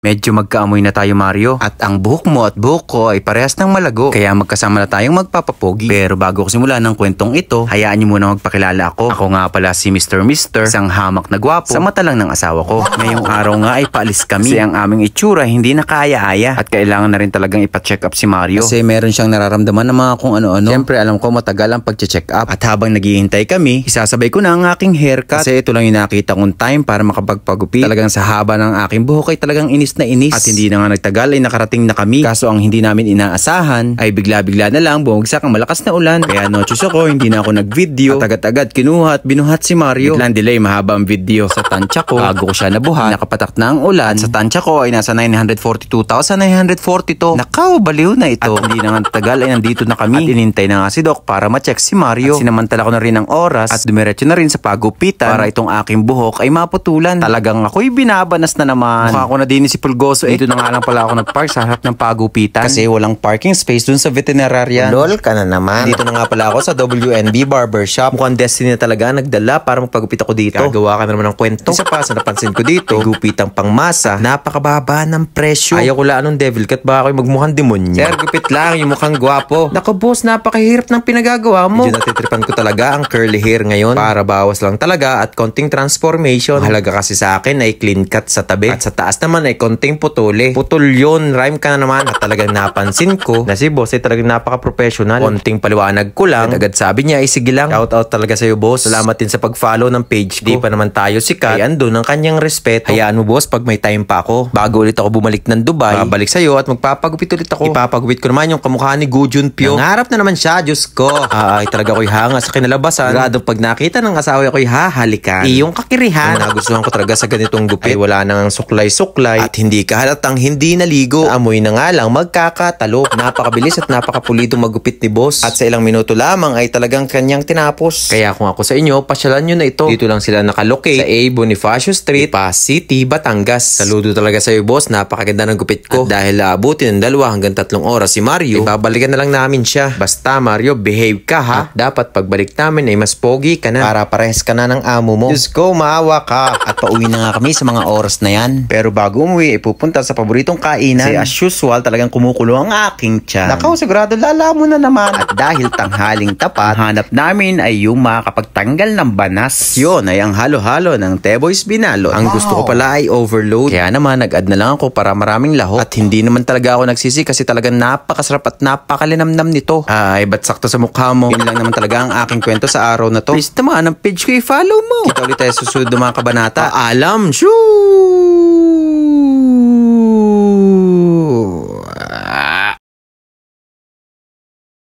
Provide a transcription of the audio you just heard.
medyo magkaamoy na tayo Mario. At ang buhok mo at buhok ko ay parehas ng malago. Kaya magkasama na tayong magpapapogi. Pero bago ko simulan ng kwentong ito, hayaan niyo muna magpakilala ako. Ako nga pala si Mr. Isang hamak na gwapo sa mata lang ng asawa ko. Ngayong araw nga ay paalis kami. Kasi ang aming itsura hindi na kaya-aya. At kailangan na rin talagang ipa-check up si Mario. Kasi meron siyang nararamdaman ng mga kung ano-ano. Siyempre alam ko matagal ang pag-check up. At habang naghihintay kami, isasabay ko na ang aking haircut. Kasi ito lang yung nakita kong time para makapagpagupit. Talagang sa haba ng aking buhok ay talagang inis na inis. At hindi na nga nagtagal ay nakarating na kami. Kaso ang hindi namin inaasahan ay bigla-bigla na lang bumagsak ang malakas na ulan. Kaya no choose ako, hindi na ako nag-video. At agad-agad kinuha at binuhat si Mario. Biglang delay, mahaba ang video. Sa tansya ko, bago ko siya nabuhat, nakapatak na ang ulan. At sa tansya ko ay nasa 942,942. Nakaw, baliw na ito. At hindi na nga tagal ay nandito na kami. At inintay na nga si Doc para ma-check si Mario. At sinamantala ko na rin ang oras at dumiretso na rin sa pagupitan para itong aking buhok ay maputulan. Talagang ako'y binabanas na naman. Mukha ko na din si Pulgoso. Dito na nga lang pala ako nag-park sa harap ng pagupitan. Kasi walang parking space dun sa veterinarian. Lol ka na naman. Dito na nga pala ako sa WNB Barbershop. Mukhang destiny na talaga nagdala para magpagupit ako dito. Gagawa ka na naman ng kwento. Isa pa sa napansin ko dito, gupitang pangmasa, napakababa ng presyo. Ayaw ko lang anong devil cut, baka ako'y magmukhang demonyo. Sir, gupit lang, yung mukhang gwapo. Naku boss, napakahirap ng pinagagawa mo. Medyo natitripan ko talaga ang curly hair ngayon para bawas lang talaga at konting transformation. Mahalaga kasi sa akin ay clean cut sa tabi at sa taas naman ay konting putuli. Putol yun, rhyme ka na naman. At talagang napansin ko na si boss ay talagang napaka-professional. Konting paliwanag ko lang. At agad sabi niya ay sige lang. Shout out talaga sa'yo boss. Salamat din sa pag-follow ng page ko. Di pa naman tayo sikat. Ay andun ang kanyang respeto. Hayaan mo boss, pag may time pa ako. Bago ulit ako bumalik ng Dubai, babalik sa'yo at magpapagupit ulit ako. Ipapagupit ko naman yung kamukha ni Gu Junpyo. Nangarap na naman siya, Diyos ko. Ay talaga ako'y hanga sa kinalabasan. Sigurado pag nakita ng asawa ako'y hahalikan. Iyong kakirihan. Ang nagustuhan ko talaga sa ganitong gupit ay wala nang suklay-suklay at hindi kahalatang hindi naligo. Amoy na nga lang magkakatalo. Napakabilis at napakapulitong magupit ni boss. At sa ilang minuto lamang ay talagang kanyang tinapos. Kaya kung ako sa inyo, pasyalan nyo na ito. Dito lang sila nakalocate sa A. Bonifacio Street, Pasig City, Batangas. Saludo talaga sa'yo boss, napakaganda ng gupit ko. At dahil aabutin ng 2 hanggang 3 oras si Mario, ibabalikan na lang namin siya. Basta Mario, behave ka ha. At dapat pagbalik namin ay mas pogi ka na para parehas ka na ng amo mo. Diyos ko, maawa ka. At pauwi na nga kami sa mga oras na yan. Pero bago umuwi, ay pupunta sa paboritong kainan. Kasi as usual, talagang kumukulo ang aking tiyan. Nakaw, sigurado lala mo na naman. At dahil tanghaling tapat, ang hanap namin ay yung makakapagtanggal ng banas. Yun ay ang halo-halo ng Teboy's Binalot. Ang gusto ko pala ay overload. Kaya naman, nag-add na lang ako para maraming lahok. At hindi naman talaga ako nagsisi kasi talagang napakasarap at napakalinamnam nito. Ay, ba't sakto sa mukha mo? Yun lang naman talaga ang aking kwento sa araw na to. Please naman, ang page ko i-follow mo. Kita ulit tayo susunod ng mga kabanata. Paalam! Shoo!